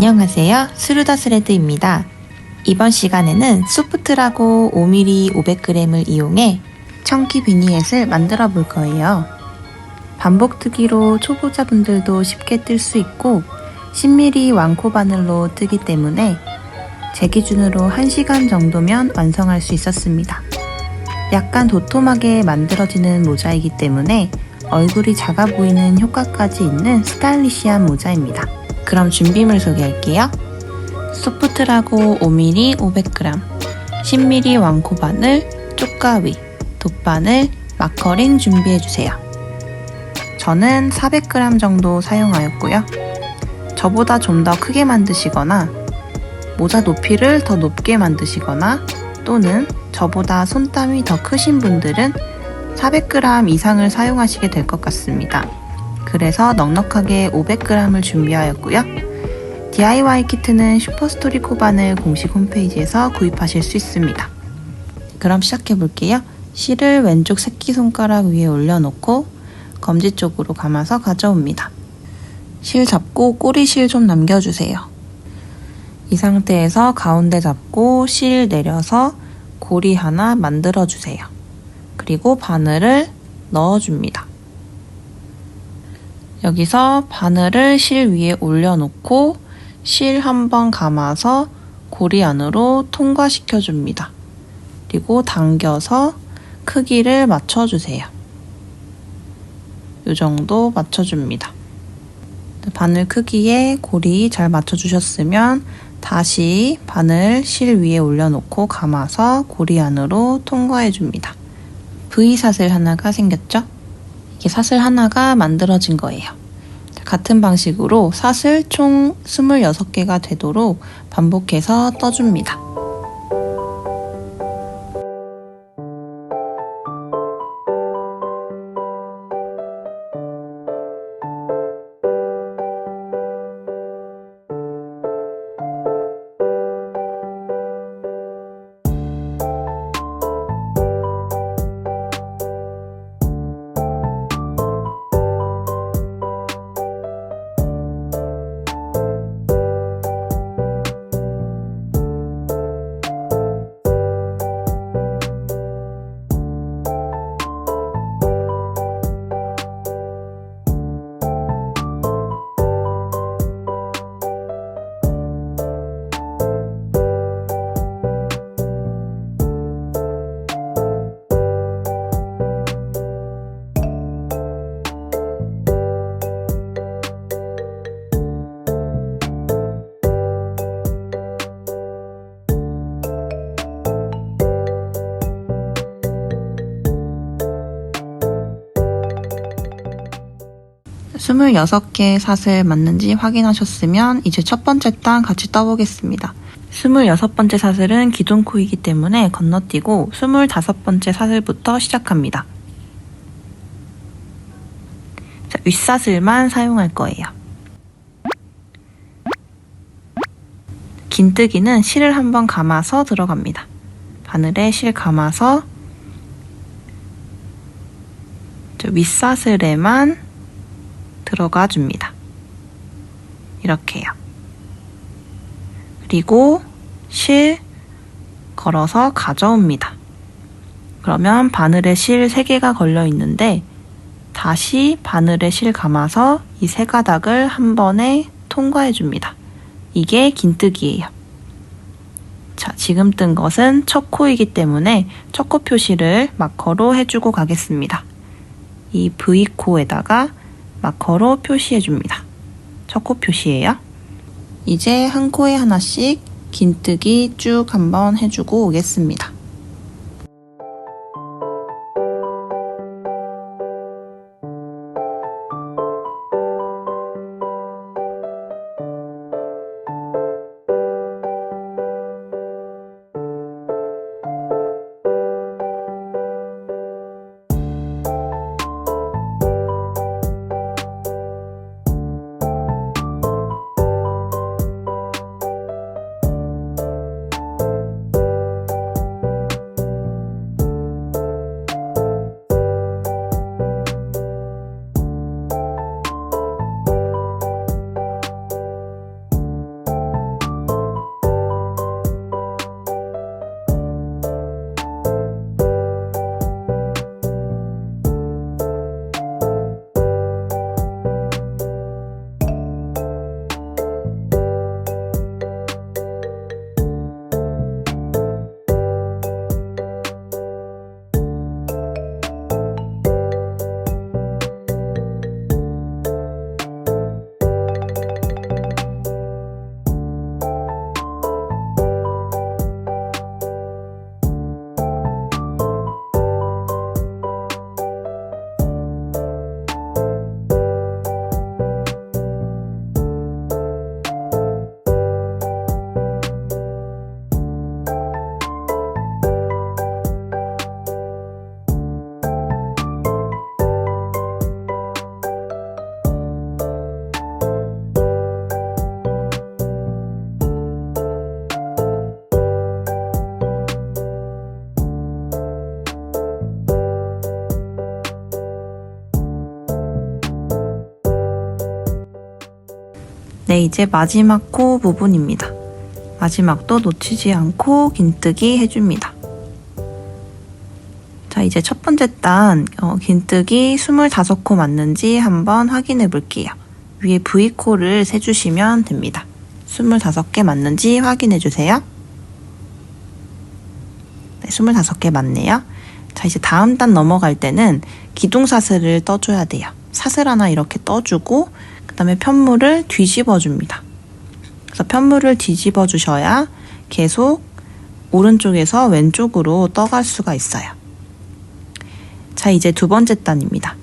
안녕하세요. 스루더스레드입니다. 이번 시간에는 소프트라고 5mm 500g을 이용해 청키 비니엣을 만들어 볼 거예요. 반복뜨기로 초보자분들도 쉽게 뜰 수 있고 10mm 완코 바늘로 뜨기 때문에 제 기준으로 1시간 정도면 완성할 수 있었습니다. 약간 도톰하게 만들어지는 모자이기 때문에 얼굴이 작아 보이는 효과까지 있는 스타일리시한 모자입니다. 그럼 준비물 소개할게요. 소프트라고 5mm 500g, 10mm 완코 바늘, 쪽가위, 돗바늘, 마커링 준비해주세요. 저는 400g 정도 사용하였고요. 저보다 좀 더 크게 만드시거나 모자 높이를 더 높게 만드시거나 또는 저보다 손땀이 더 크신 분들은 400g 이상을 사용하시게 될 것 같습니다. 그래서 넉넉하게 500g을 준비하였고요. DIY 키트는 슈퍼스토리 코바늘 공식 홈페이지에서 구입하실 수 있습니다. 그럼 시작해 볼게요. 실을 왼쪽 새끼손가락 위에 올려놓고 검지 쪽으로 감아서 가져옵니다. 실 잡고 꼬리 실 좀 남겨주세요. 이 상태에서 가운데 잡고 실 내려서 고리 하나 만들어주세요. 그리고 바늘을 넣어줍니다. 여기서 바늘을 실 위에 올려놓고 실 한번 감아서 고리 안으로 통과시켜줍니다. 그리고 당겨서 크기를 맞춰주세요. 이 정도 맞춰줍니다. 바늘 크기에 고리 잘 맞춰주셨으면 다시 바늘 실 위에 올려놓고 감아서 고리 안으로 통과해줍니다. V사슬 하나가 생겼죠? 이게 사슬 하나가 만들어진 거예요. 같은 방식으로 사슬 총 26개가 되도록 반복해서 떠줍니다. 스물여섯 개의 사슬 맞는지 확인하셨으면 이제 첫 번째 단 같이 떠보겠습니다. 26번째 사슬은 기존 코이기 때문에 건너뛰고 25번째 사슬부터 시작합니다. 자, 윗사슬만 사용할 거예요. 긴뜨기는 실을 한번 감아서 들어갑니다. 바늘에 실 감아서 윗사슬에만 들어가 줍니다. 이렇게요. 그리고 실 걸어서 가져옵니다. 그러면 바늘에 실 3개가 걸려 있는데 다시 바늘에 실 감아서 이 3가닥을 한 번에 통과해 줍니다. 이게 긴뜨기예요. 자, 지금 뜬 것은 첫 코이기 때문에 첫 코 표시를 마커로 해주고 가겠습니다. 이 V코에다가 마커로 표시해줍니다. 첫 코 표시예요. 이제 한 코에 하나씩 긴뜨기 쭉 한번 해주고 오겠습니다. 네, 이제 마지막 코 부분입니다. 마지막도 놓치지 않고 긴뜨기 해줍니다. 자, 이제 첫 번째 단 긴뜨기 25코 맞는지 한번 확인해 볼게요. 위에 V코를 세주시면 됩니다. 25개 맞는지 확인해 주세요. 네, 25개 맞네요. 자, 이제 다음 단 넘어갈 때는 기둥사슬을 떠줘야 돼요. 사슬 하나 이렇게 떠주고 그 다음에 편물을 뒤집어 줍니다. 그래서 편물을 뒤집어 주셔야 계속 오른쪽에서 왼쪽으로 떠갈 수가 있어요. 자, 이제 두 번째 단입니다.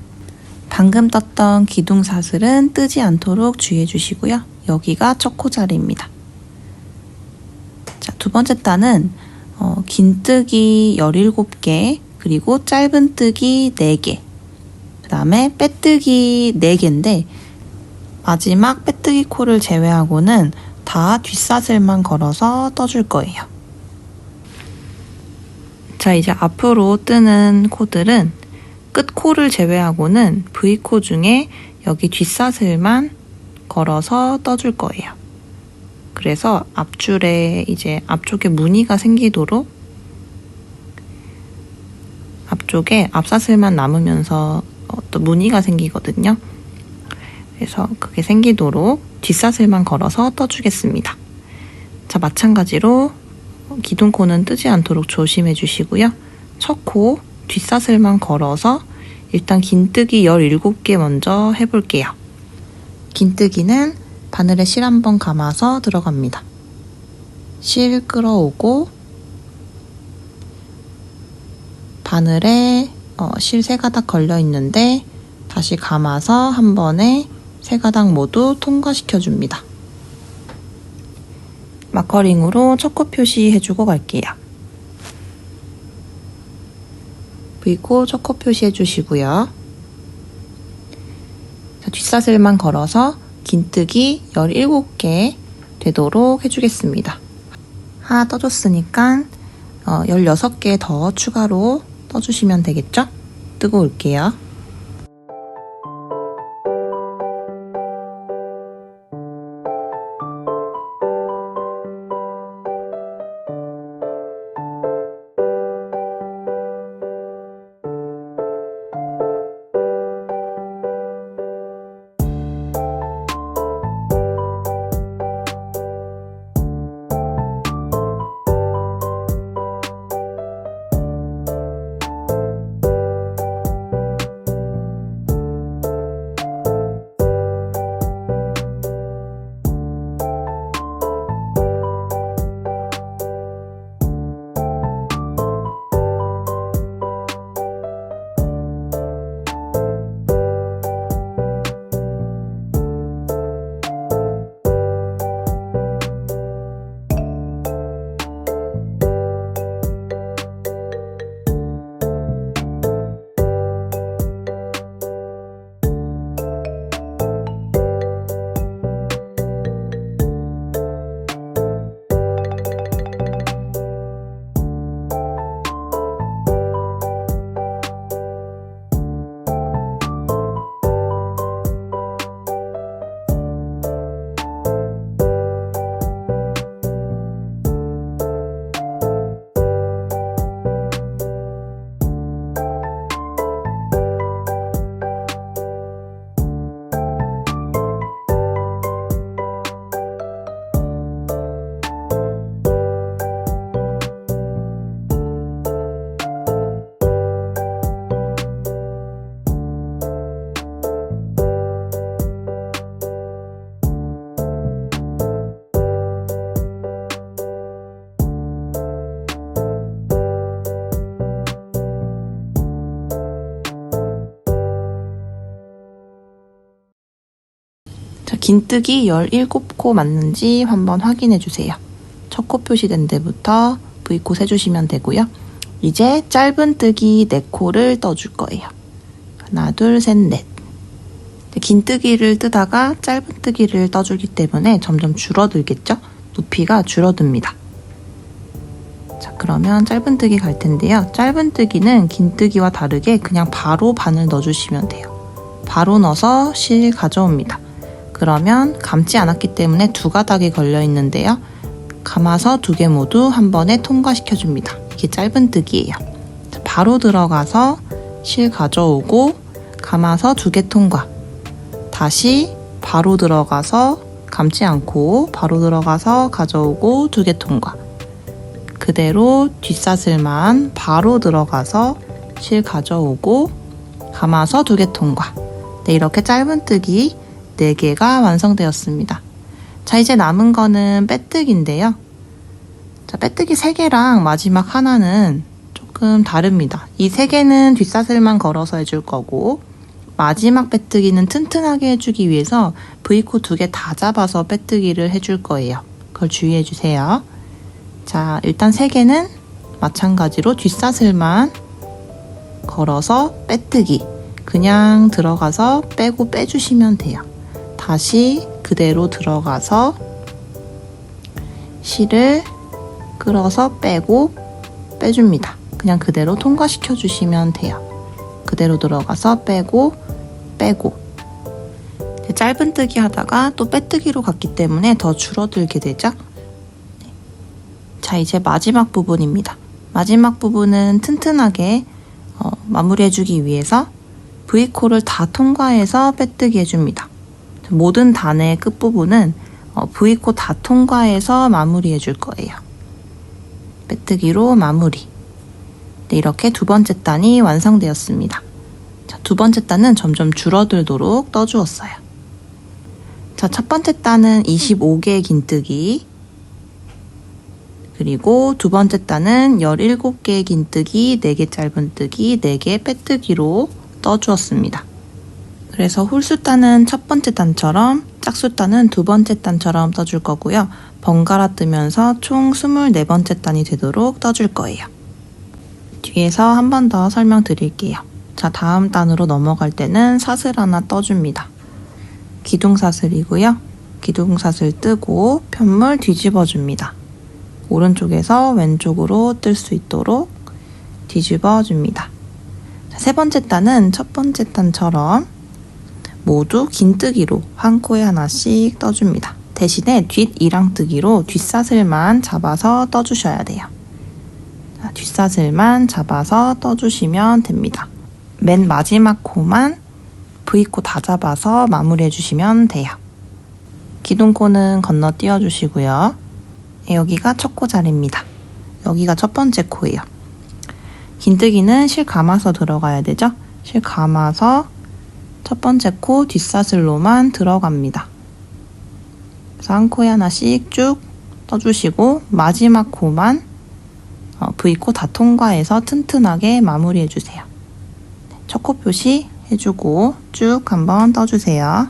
방금 떴던 기둥사슬은 뜨지 않도록 주의해 주시고요. 여기가 첫 코 자리입니다. 자, 두 번째 단은 긴뜨기 17개, 그리고 짧은뜨기 4개, 그 다음에 빼뜨기 4개인데 마지막 빼뜨기 코를 제외하고는 다 뒷사슬만 걸어서 떠줄 거예요. 자, 이제 앞으로 뜨는 코들은 끝코를 제외하고는 V코 중에 여기 뒷사슬만 걸어서 떠줄 거예요. 그래서 앞줄에 이제 앞쪽에 무늬가 생기도록 앞쪽에 앞사슬만 남으면서 또 무늬가 생기거든요. 그래서 그게 생기도록 뒷사슬만 걸어서 떠주겠습니다. 자, 마찬가지로 기둥코는 뜨지 않도록 조심해 주시고요. 첫 코 뒷사슬만 걸어서 일단 긴뜨기 17개 먼저 해볼게요. 긴뜨기는 바늘에 실 한번 감아서 들어갑니다. 실 끌어오고 바늘에 실 3가닥 걸려 있는데 다시 감아서 한 번에 3가닥 모두 통과시켜 줍니다. 마커링으로 첫 코 표시해주고 갈게요. V코 첫 코 표시해주시고요. 뒷사슬만 걸어서 긴뜨기 17개 되도록 해주겠습니다. 하나 떠줬으니까 16개 더 추가로 떠주시면 되겠죠? 뜨고 올게요. 긴뜨기 17코 맞는지 한번 확인해 주세요. 첫 코 표시된 데부터 V코 세주시면 되고요. 이제 짧은뜨기 4코를 떠줄 거예요. 하나, 둘, 셋, 넷. 긴뜨기를 뜨다가 짧은뜨기를 떠주기 때문에 점점 줄어들겠죠? 높이가 줄어듭니다. 자, 그러면 짧은뜨기 갈 텐데요. 짧은뜨기는 긴뜨기와 다르게 그냥 바로 바늘 넣어주시면 돼요. 바로 넣어서 실 가져옵니다. 그러면 감지 않았기 때문에 두 가닥이 걸려 있는데요. 감아서 두 개 모두 한 번에 통과시켜줍니다. 이게 짧은뜨기예요. 바로 들어가서 실 가져오고 감아서 두 개 통과. 다시 바로 들어가서 감지 않고 바로 들어가서 가져오고 두 개 통과. 그대로 뒷사슬만 바로 들어가서 실 가져오고 감아서 두 개 통과. 네, 이렇게 짧은뜨기 4개가 완성되었습니다. 자, 이제 남은 거는 빼뜨기인데요. 자, 빼뜨기 3개랑 마지막 하나는 조금 다릅니다. 이 3개는 뒷사슬만 걸어서 해줄 거고, 마지막 빼뜨기는 튼튼하게 해주기 위해서 V코 2개 다 잡아서 빼뜨기를 해줄 거예요. 그걸 주의해 주세요. 자, 일단 3개는 마찬가지로 뒷사슬만 걸어서 빼뜨기. 그냥 들어가서 빼고 빼주시면 돼요. 다시 그대로 들어가서 실을 끌어서 빼고 빼줍니다. 그냥 그대로 통과시켜 주시면 돼요. 그대로 들어가서 빼고 빼고. 짧은뜨기 하다가 또 빼뜨기로 갔기 때문에 더 줄어들게 되죠. 자, 이제 마지막 부분입니다. 마지막 부분은 튼튼하게 마무리해주기 위해서 V코를 다 통과해서 빼뜨기 해줍니다. 모든 단의 끝부분은 V코 다 통과해서 마무리해 줄 거예요. 빼뜨기로 마무리. 네, 이렇게 두 번째 단이 완성되었습니다. 자, 두 번째 단은 점점 줄어들도록 떠주었어요. 자, 첫 번째 단은 25개의 긴뜨기, 그리고 두 번째 단은 17개의 긴뜨기, 4개 짧은뜨기, 4개 빼뜨기로 떠주었습니다. 그래서 홀수단은 첫 번째 단처럼, 짝수단은 두 번째 단처럼 떠줄 거고요. 번갈아 뜨면서 총 24번째 단이 되도록 떠줄 거예요. 뒤에서 한 번 더 설명드릴게요. 자, 다음 단으로 넘어갈 때는 사슬 하나 떠줍니다. 기둥사슬이고요. 기둥사슬 뜨고 편물 뒤집어 줍니다. 오른쪽에서 왼쪽으로 뜰 수 있도록 뒤집어 줍니다. 자, 세 번째 단은 첫 번째 단처럼 모두 긴뜨기로 한 코에 하나씩 떠줍니다. 대신에 뒷 이랑뜨기로 뒷사슬만 잡아서 떠주셔야 돼요. 자, 뒷사슬만 잡아서 떠주시면 됩니다. 맨 마지막 코만 V코 다 잡아서 마무리해 주시면 돼요. 기둥코는 건너뛰어 주시고요. 여기가 첫 코 자리입니다. 여기가 첫 번째 코예요. 긴뜨기는 실 감아서 들어가야 되죠? 실 감아서 첫 번째 코 뒷사슬로만 들어갑니다. 그래서 한 코에 하나씩 쭉 떠주시고 마지막 코만 V코 다 통과해서 튼튼하게 마무리해 주세요. 첫 코 표시 해주고 쭉 한번 떠주세요.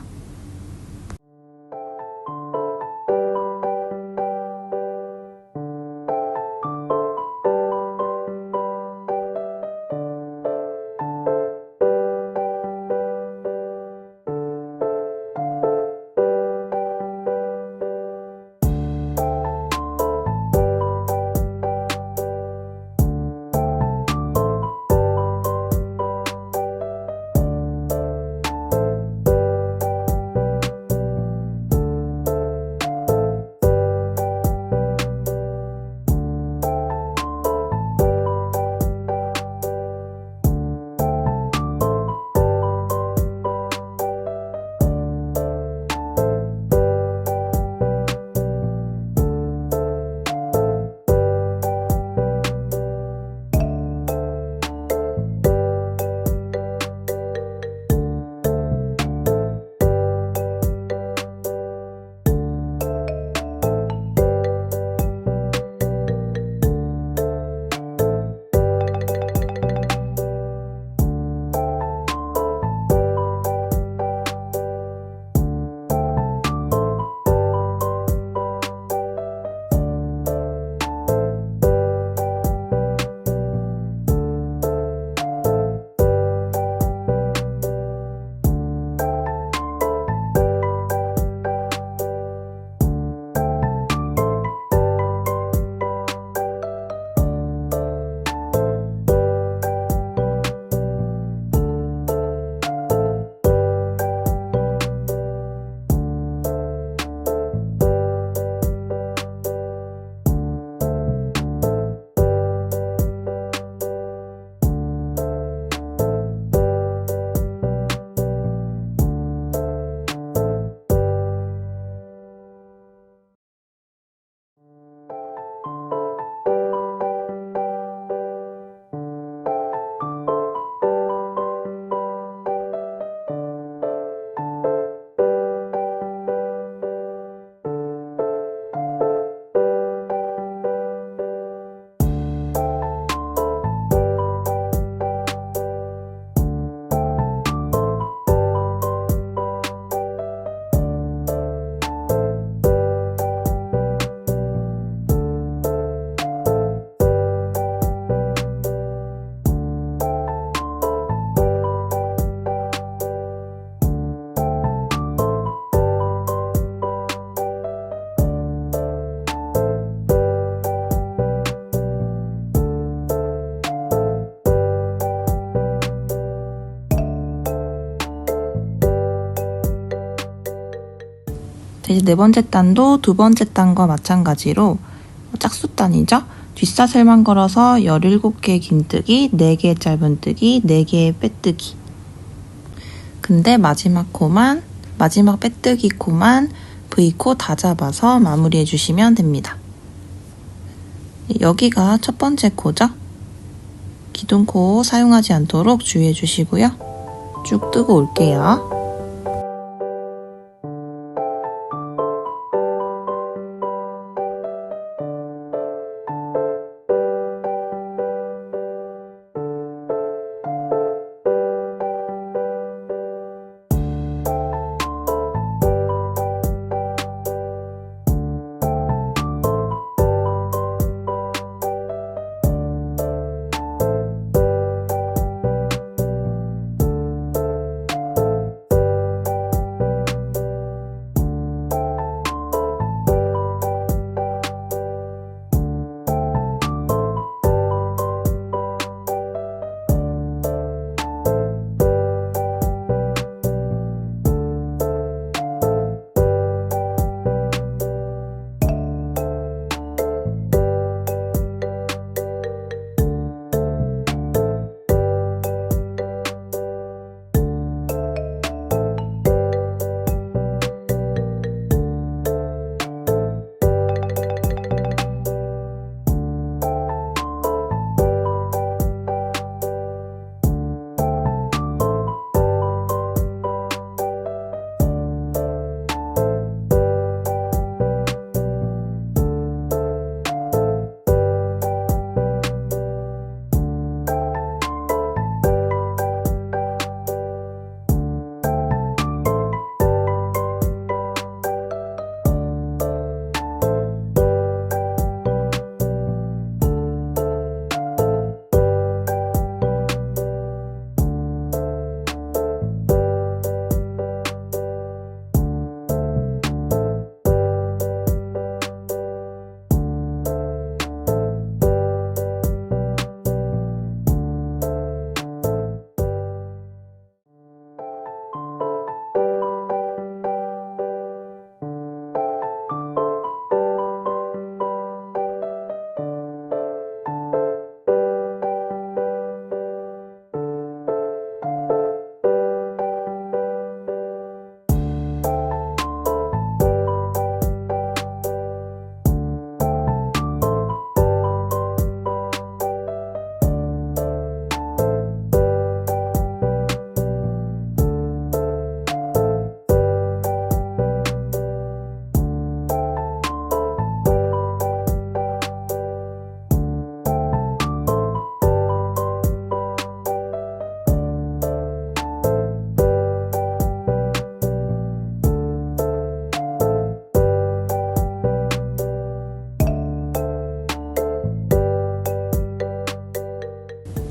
이제 네 번째 단도 두 번째 단과 마찬가지로 짝수단이죠. 뒷사슬만 걸어서 17개 긴뜨기, 4개 짧은뜨기, 4개의 빼뜨기. 근데 마지막 빼뜨기 코만 V코 다 잡아서 마무리해 주시면 됩니다. 여기가 첫 번째 코죠. 기둥코 사용하지 않도록 주의해 주시고요. 쭉 뜨고 올게요.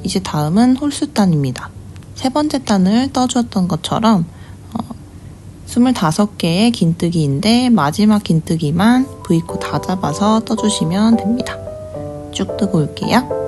이제 다음은 홀수단입니다. 세 번째 단을 떠주었던 것처럼 25개의 긴뜨기인데 마지막 긴뜨기만 V코 다 잡아서 떠주시면 됩니다. 쭉 뜨고 올게요.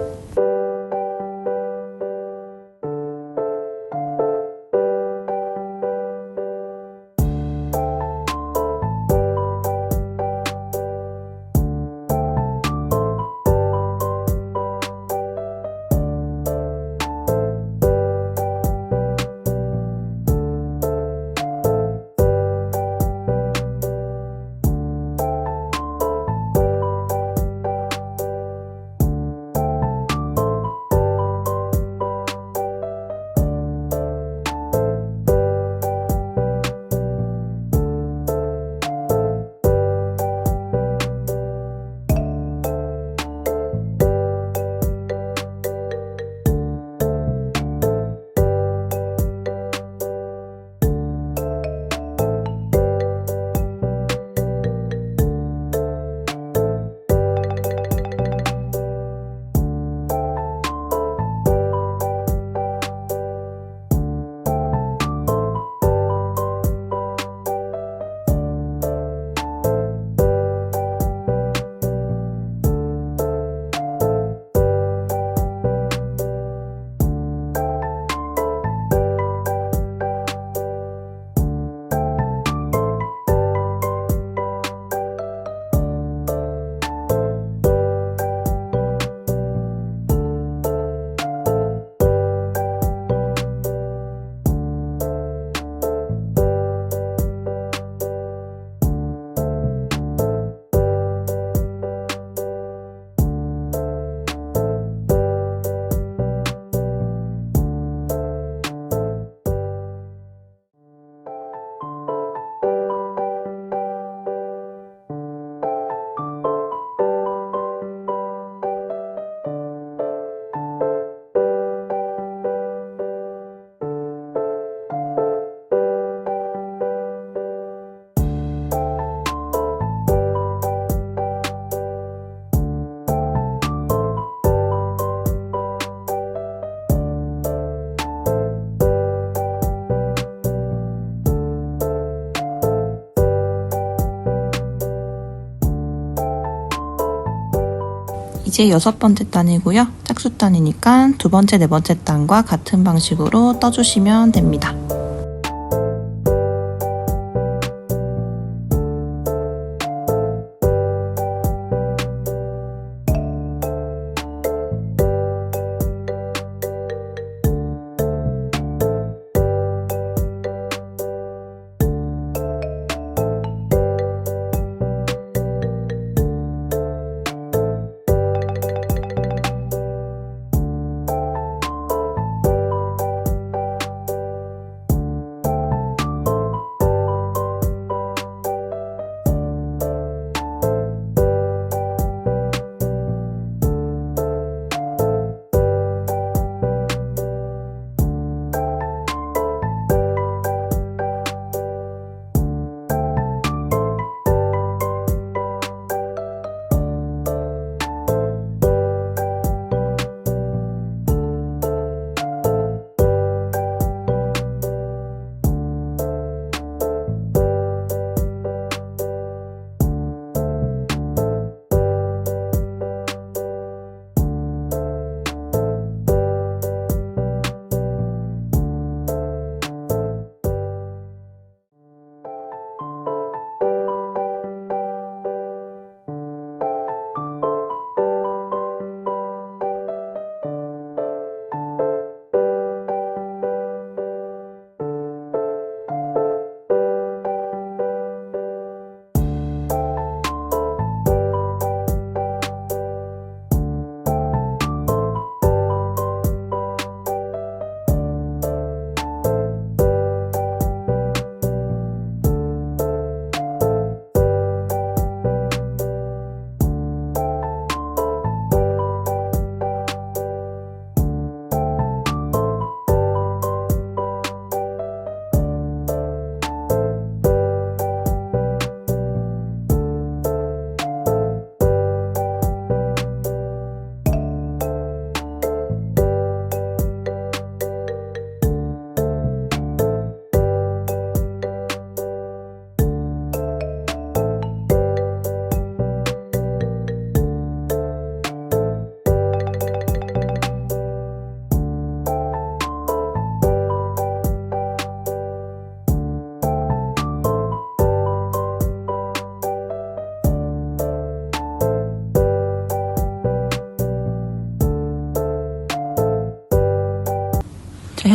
이제 6번째 단이고요. 짝수단이니까 2번째, 4번째 단과 같은 방식으로 떠주시면 됩니다.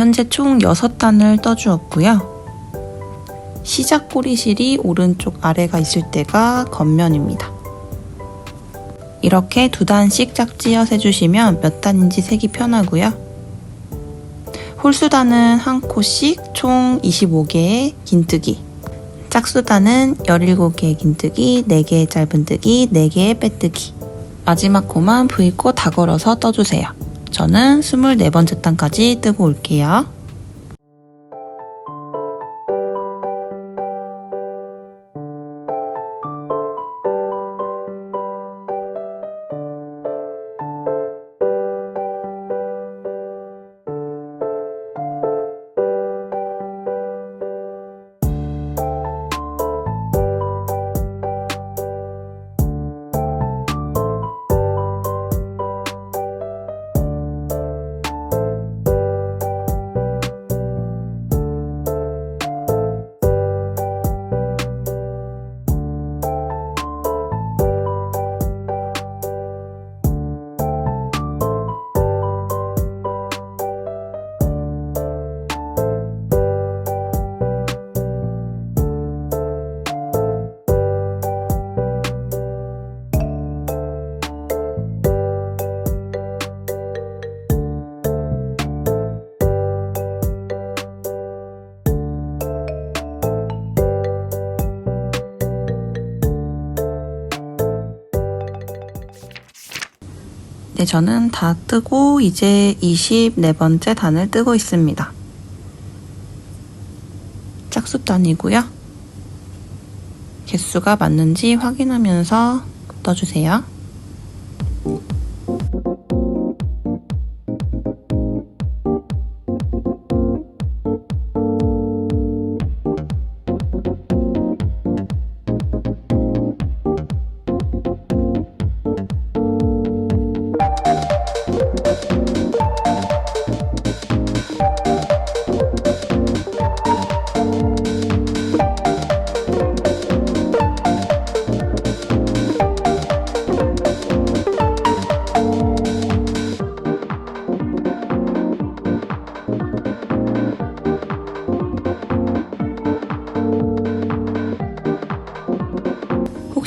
현재 총 6단을 떠주었고요. 시작 꼬리실이 오른쪽 아래가 있을 때가 겉면입니다. 이렇게 2단씩 짝지어 세주시면 몇 단인지 세기 편하고요. 홀수단은 한 코씩 총 25개의 긴뜨기, 짝수단은 17개의 긴뜨기, 4개의 짧은뜨기, 4개의 빼뜨기, 마지막 코만 V코 다 걸어서 떠주세요. 저는 24번째 단까지 뜨고 올게요. 네, 저는 다 뜨고 이제 24번째 단을 뜨고 있습니다. 짝수단이고요. 개수가 맞는지 확인하면서 떠주세요.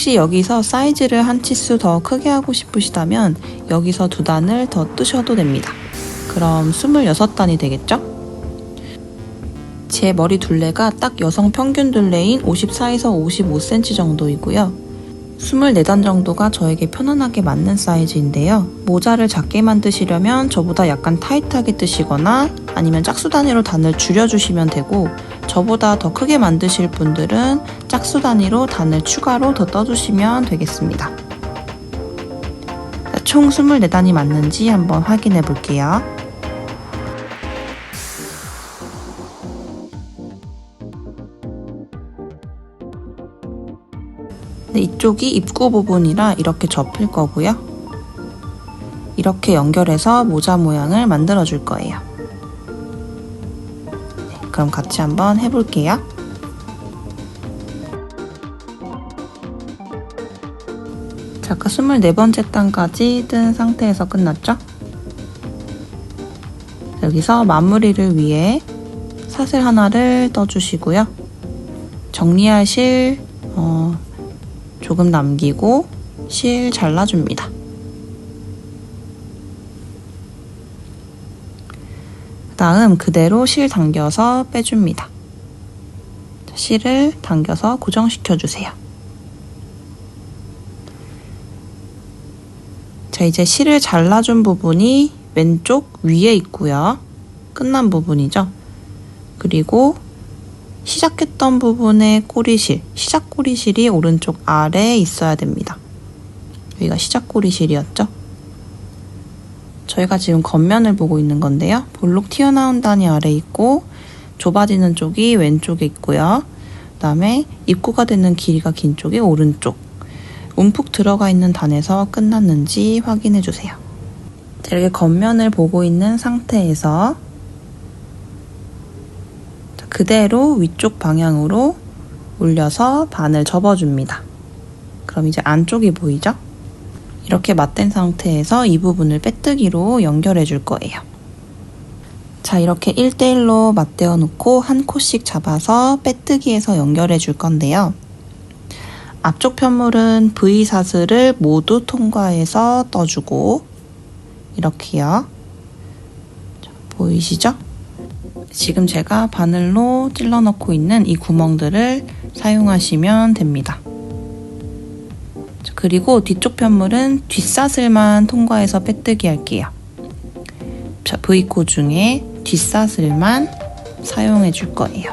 혹시 여기서 사이즈를 한 치수 더 크게 하고 싶으시다면 여기서 2단을 더 뜨셔도 됩니다. 그럼 26단이 되겠죠? 제 머리 둘레가 딱 여성 평균 둘레인 54에서 55cm 정도이고요. 24단 정도가 저에게 편안하게 맞는 사이즈인데요. 모자를 작게 만드시려면 저보다 약간 타이트하게 뜨시거나 아니면 짝수 단위로 단을 줄여주시면 되고, 저보다 더 크게 만드실 분들은 짝수 단위로 단을 추가로 더 떠주시면 되겠습니다. 총 24단이 맞는지 한번 확인해 볼게요. 이쪽이 입구 부분이라 이렇게 접힐 거고요. 이렇게 연결해서 모자 모양을 만들어 줄 거예요. 그럼 같이 한번 해볼게요. 자, 아까 24번째 단까지 뜬 상태에서 끝났죠? 여기서 마무리를 위해 사슬 하나를 떠주시고요. 정리할 실 조금 남기고 실 잘라줍니다. 다음 그대로 실 당겨서 빼줍니다. 실을 당겨서 고정시켜주세요. 자, 이제 실을 잘라준 부분이 왼쪽 위에 있고요. 끝난 부분이죠. 그리고 시작했던 부분의 꼬리실, 시작 꼬리실이 오른쪽 아래에 있어야 됩니다. 여기가 시작 꼬리실이었죠. 저희가 지금 겉면을 보고 있는 건데요. 볼록 튀어나온 단이 아래에 있고 좁아지는 쪽이 왼쪽에 있고요. 그 다음에 입구가 되는 길이가 긴 쪽이 오른쪽. 움푹 들어가 있는 단에서 끝났는지 확인해 주세요. 자, 이렇게 겉면을 보고 있는 상태에서 그대로 위쪽 방향으로 올려서 반을 접어줍니다. 그럼 이제 안쪽이 보이죠? 이렇게 맞댄 상태에서 이 부분을 빼뜨기로 연결해 줄 거예요. 자, 이렇게 1대1로 맞대어 놓고 한 코씩 잡아서 빼뜨기해서 연결해 줄 건데요. 앞쪽 편물은 V 사슬을 모두 통과해서 떠주고 이렇게요. 자, 보이시죠? 지금 제가 바늘로 찔러 넣고 있는 이 구멍들을 사용하시면 됩니다. 그리고 뒤쪽 편물은 뒷사슬만 통과해서 빼뜨기 할게요. 자, V코 중에 뒷사슬만 사용해 줄 거예요.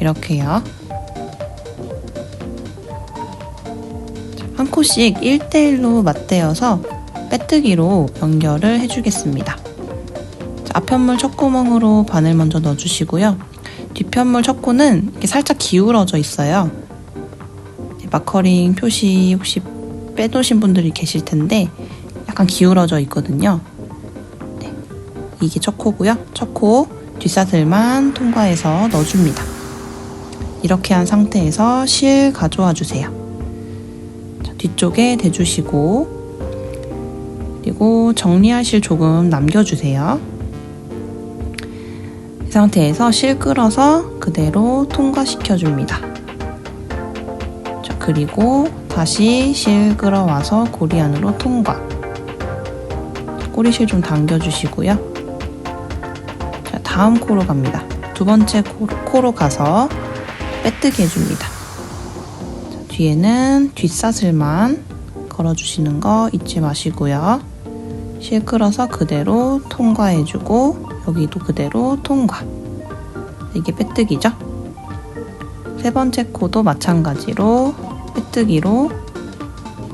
이렇게요. 한 코씩 1대1로 맞대어서 빼뜨기로 연결을 해주겠습니다. 앞편물 첫 구멍으로 바늘 먼저 넣어주시고요. 뒷편물 첫 코는 이렇게 살짝 기울어져 있어요. 마커링 표시 혹시 빼놓으신 분들이 계실 텐데 약간 기울어져 있거든요. 네, 이게 첫 코고요. 첫 코 뒷사슬만 통과해서 넣어줍니다. 이렇게 한 상태에서 실 가져와 주세요. 자, 뒤쪽에 대주시고 그리고 정리할 실 조금 남겨주세요. 이 상태에서 실 끌어서 그대로 통과시켜줍니다. 자, 그리고 다시 실 끌어와서 고리 안으로 통과. 꼬리실 좀 당겨주시고요. 자, 다음 코로 갑니다. 두 번째 코로 가서 빼뜨기 해줍니다. 자, 뒤에는 뒷사슬만 걸어주시는 거 잊지 마시고요. 실 끌어서 그대로 통과해주고 여기도 그대로 통과. 이게 빼뜨기죠? 세 번째 코도 마찬가지로 빼뜨기로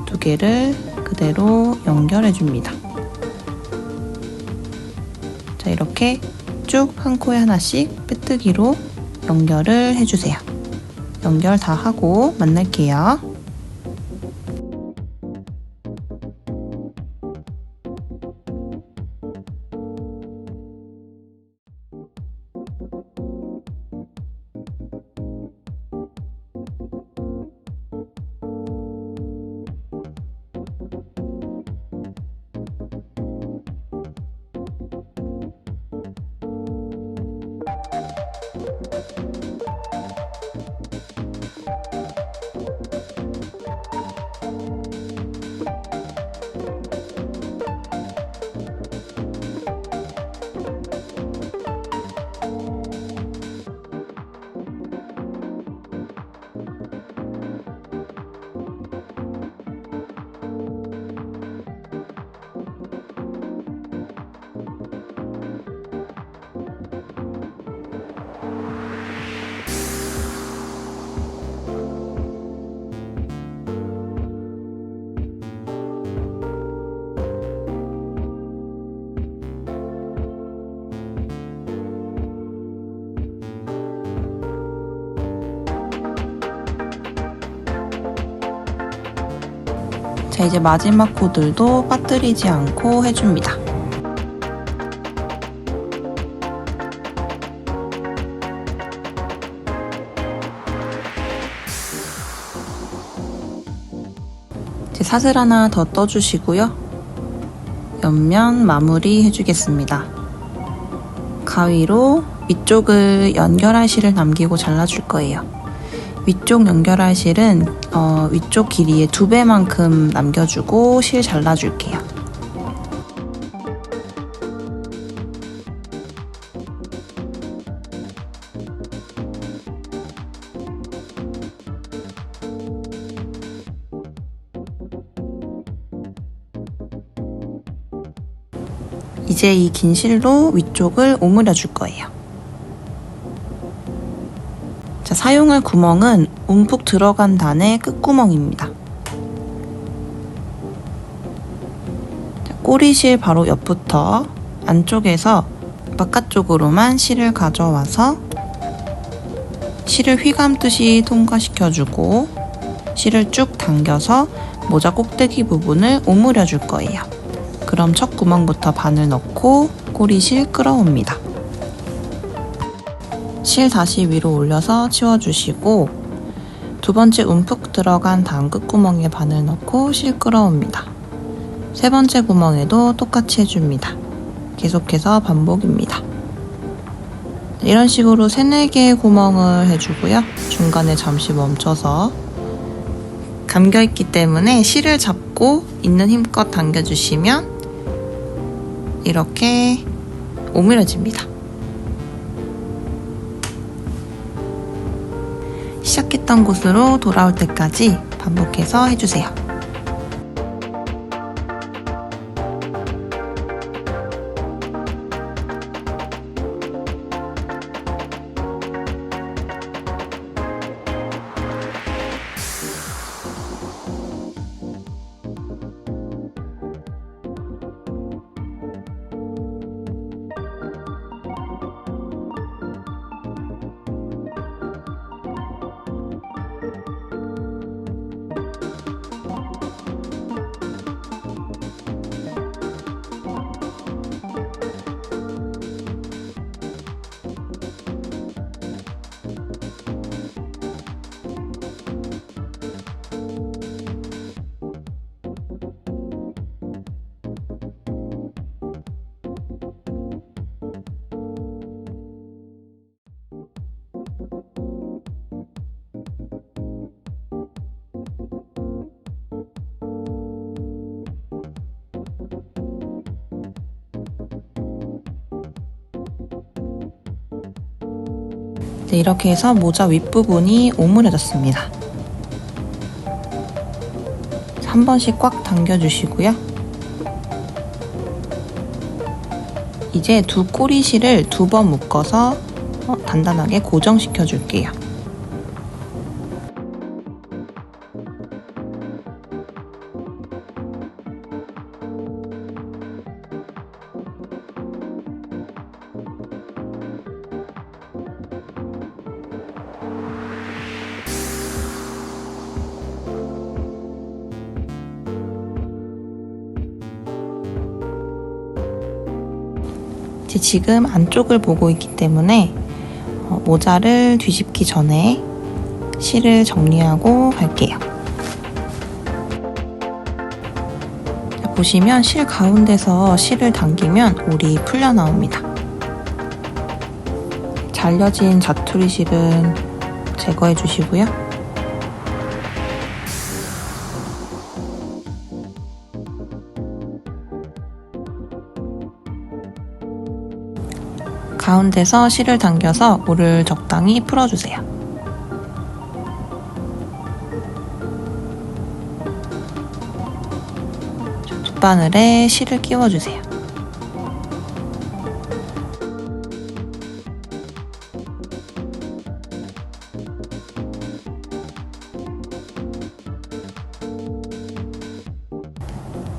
두 개를 그대로 연결해줍니다. 자, 이렇게 쭉 한 코에 하나씩 빼뜨기로 연결을 해주세요. 연결 다 하고 만날게요. 자, 이제 마지막 코들도 빠뜨리지 않고 해줍니다. 이제 사슬 하나 더 떠주시고요. 옆면 마무리 해주겠습니다. 가위로 위쪽을 연결할 실을 남기고 잘라줄 거예요. 위쪽 연결할 실은 위쪽 길이의 2배만큼 남겨주고 실 잘라줄게요. 이제 이 긴 실로 위쪽을 오므려 줄 거예요. 자, 사용할 구멍은 움푹 들어간 단의 끝구멍입니다. 자, 꼬리실 바로 옆부터 안쪽에서 바깥쪽으로만 실을 가져와서 실을 휘감듯이 통과시켜주고 실을 쭉 당겨서 모자 꼭대기 부분을 오므려 줄 거예요. 그럼 첫 구멍부터 바늘 넣고 꼬리실 끌어옵니다. 실 다시 위로 올려서 치워주시고 두 번째 움푹 들어간 다음 끝구멍에 바늘 넣고 실 끌어옵니다. 세 번째 구멍에도 똑같이 해줍니다. 계속해서 반복입니다. 이런 식으로 3-4개의 구멍을 해주고요. 중간에 잠시 멈춰서 감겨있기 때문에 실을 잡고 있는 힘껏 당겨주시면 이렇게 오므려집니다. 시작했던 곳으로 돌아올 때까지 반복해서 해주세요. 네, 이렇게 해서 모자 윗부분이 오므려졌습니다. 한 번씩 꽉 당겨주시고요. 이제 두 꼬리실을 2번 묶어서 단단하게 고정시켜 줄게요. 지금 안쪽을 보고 있기 때문에 모자를 뒤집기 전에 실을 정리하고 갈게요. 보시면 실 가운데서 실을 당기면 올이 풀려 나옵니다. 잘려진 자투리 실은 제거해 주시고요. 가운데서 실을 당겨서 올을 적당히 풀어주세요. 뒷바늘에 실을 끼워주세요.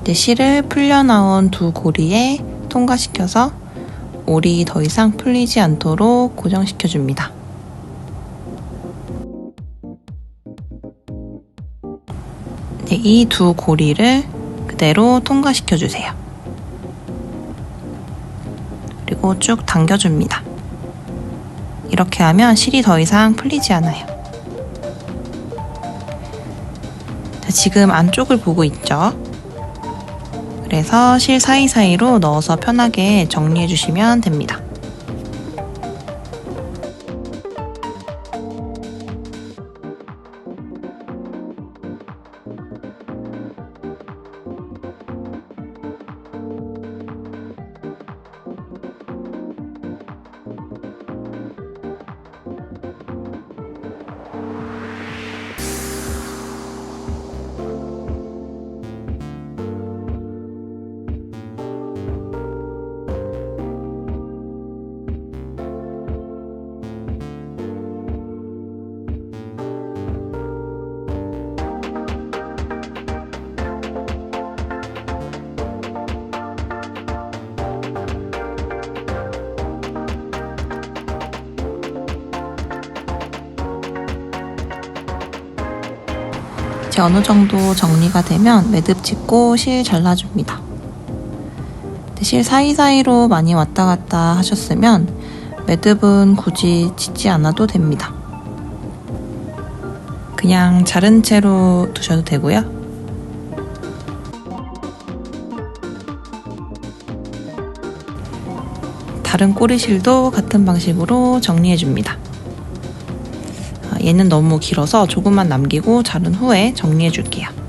이제 실을 풀려 나온 두 고리에 통과시켜서 올이 더 이상 풀리지 않도록 고정시켜줍니다. 네, 이 두 고리를 그대로 통과시켜 주세요. 그리고 쭉 당겨줍니다. 이렇게 하면 실이 더 이상 풀리지 않아요. 자, 지금 안쪽을 보고 있죠? 그래서 실 사이사이로 넣어서 편하게 정리해 주시면 됩니다. 이제 어느 정도 정리가 되면 매듭 짚고 실 잘라줍니다. 실 사이사이로 많이 왔다 갔다 하셨으면 매듭은 굳이 짓지 않아도 됩니다. 그냥 자른 채로 두셔도 되고요. 다른 꼬리실도 같은 방식으로 정리해줍니다. 얘는 너무 길어서 조금만 남기고 자른 후에 정리해 줄게요.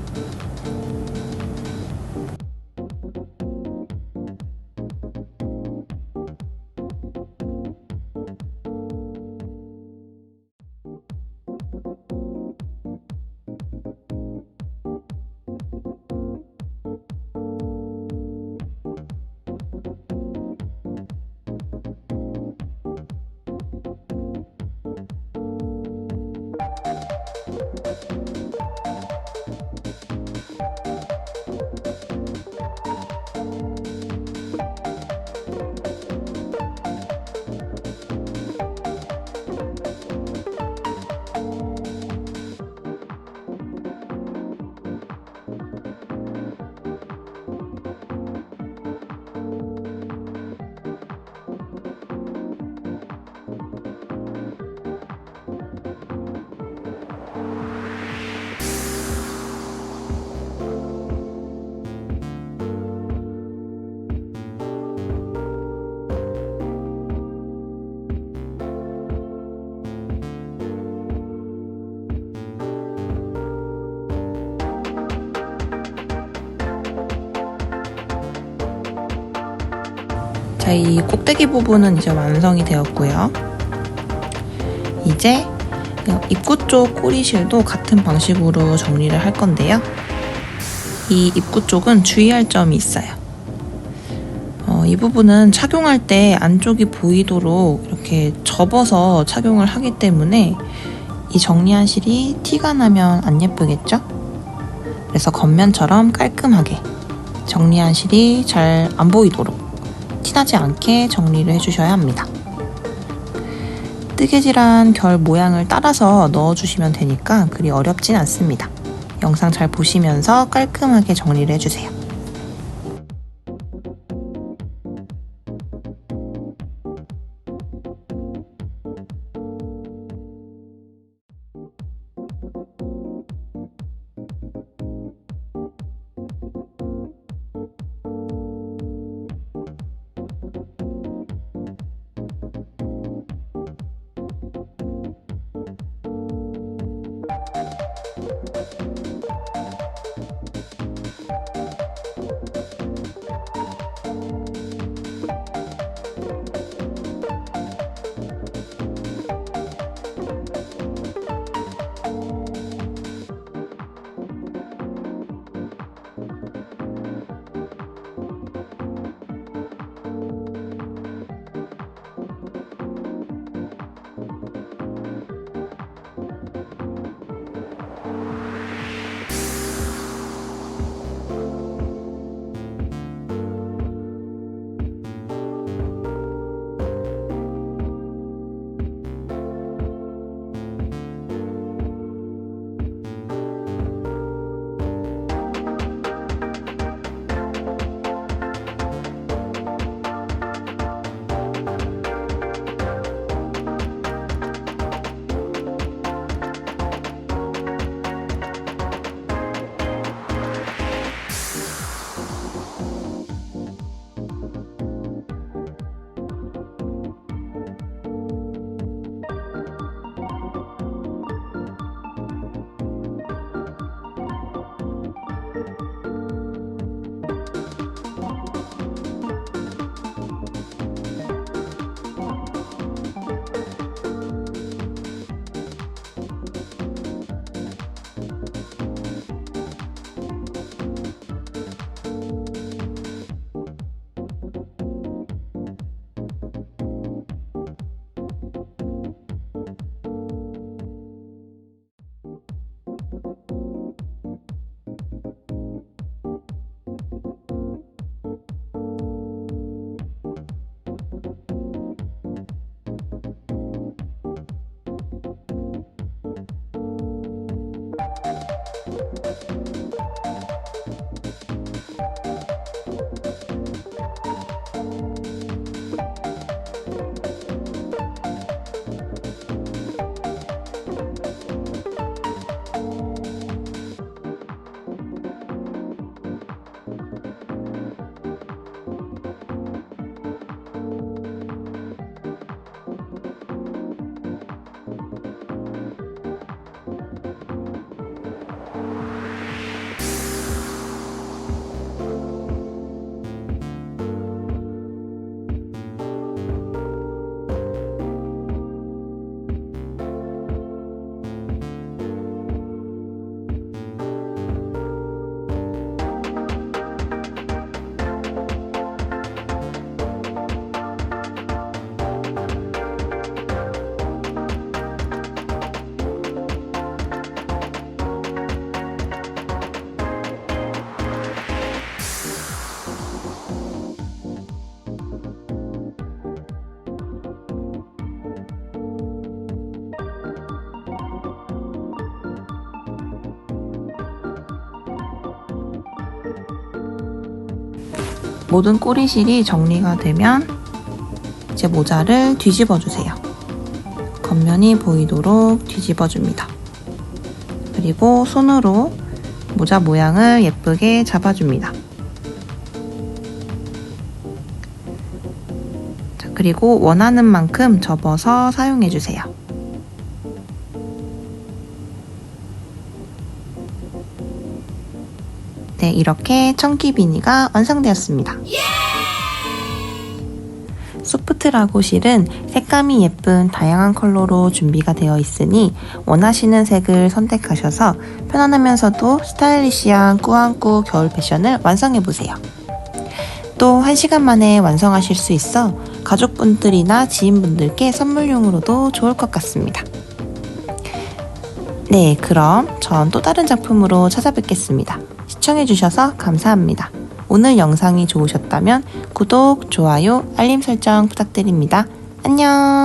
자, 이 꼭대기 부분은 이제 완성이 되었고요. 이제 입구 쪽 꼬리실도 같은 방식으로 정리를 할 건데요. 이 입구 쪽은 주의할 점이 있어요. 이 부분은 착용할 때 안쪽이 보이도록 이렇게 접어서 착용을 하기 때문에 이 정리한 실이 티가 나면 안 예쁘겠죠? 그래서 겉면처럼 깔끔하게 정리한 실이 잘 안 보이도록 티나지 않게 정리를 해주셔야 합니다. 뜨개질한 결 모양을 따라서 넣어주시면 되니까 그리 어렵진 않습니다. 영상 잘 보시면서 깔끔하게 정리를 해주세요. 모든 꼬리실이 정리가 되면 이제 모자를 뒤집어 주세요. 겉면이 보이도록 뒤집어 줍니다. 그리고 손으로 모자 모양을 예쁘게 잡아줍니다. 자, 그리고 원하는 만큼 접어서 사용해 주세요. 네, 이렇게 청기 비니가 완성되었습니다. 소프트라고 실은 색감이 예쁜 다양한 컬러로 준비가 되어 있으니 원하시는 색을 선택하셔서 편안하면서도 스타일리시한 꾸안꾸 겨울 패션을 완성해보세요. 또 1시간 만에 완성하실 수 있어 가족분들이나 지인분들께 선물용으로도 좋을 것 같습니다. 네, 그럼 전 또 다른 작품으로 찾아뵙겠습니다. 시청해주셔서 감사합니다. 오늘 영상이 좋으셨다면 구독, 좋아요, 알림 설정 부탁드립니다. 안녕!